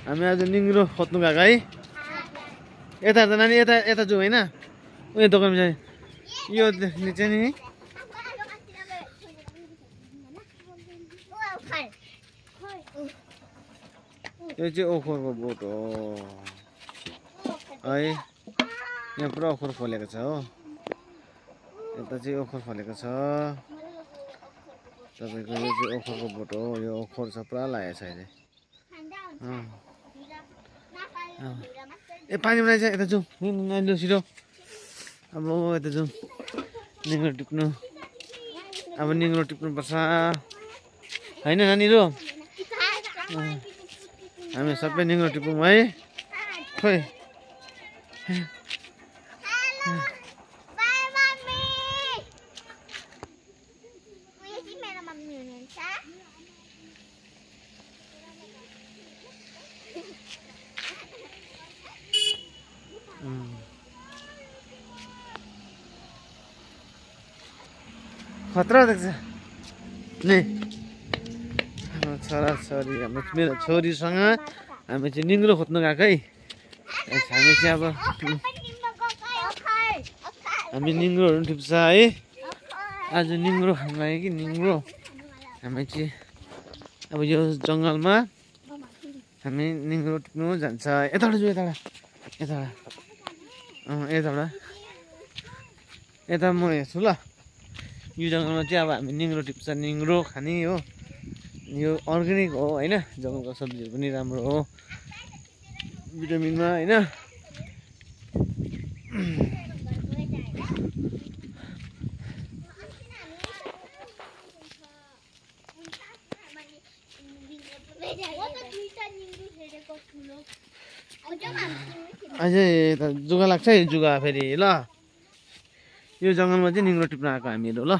हामी आज निङ्ग्रो खोज्नु गएको है यता त नानी यता यता जाउँ होइन उयो दोकानमा चाहिँ यो चाहिँ नि यो चाहिँ ओखरको बोट हो है यहाँ पुरा ओखर फलेको छ हो यता चाहिँ ओखर फलेको छ तपाईँको यो चाहिँ ओखरको बोट हो यो ओखर छ पुरा लागेको छ अहिले ए पानीमा चाहिँ यता जाउँ नानी लु छिटो अब यता जाउँ निङ्ग्रो टिप्नु अब निङ्ग्रो टिप्नुपर्छ होइन नानीहरू हामी सबै निङ्ग्रो टिपौँ है खोइ खतरा देख्छ नि छोरा छोरी हाम्रो मेरो छोरीसँग हामी चाहिँ निङ्ग्रो खोज्नु गएको है हामी चाहिँ अब हामी निङ्ग्रोहरू टिप्छ है आज निङ्ग्रो खानु लाग्यो कि निङ्ग्रो हामी चाहिँ अब यो जङ्गलमा हामी निङ्ग्रो टिप्नु जान्छ यताबाट जाउँ यताबाट यता म हेर्छु ल यो जङ्गलमा चाहिँ अब हामी निङ्ग्रो टिप्छ निङ्ग्रो खाने हो यो अर्ग्यानिक हो होइन जङ्गलको सब्जीहरू पनि राम्रो हो भिटामिनमा होइन अझै त जुगा लाग्छ है जुगा फेरि ल यो जङ्गलमा चाहिँ निङ्ग्रो टिप्न आएको हामीहरू ल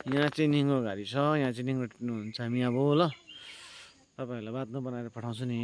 यहाँ चाहिँ निङ्ग्रो घारी छ यहाँ चाहिँ निङ्ग्रो टिप्नुहुन्छ हामी अब ल तपाईँहरूलाई बादमा बनाएर पठाउँछु नि।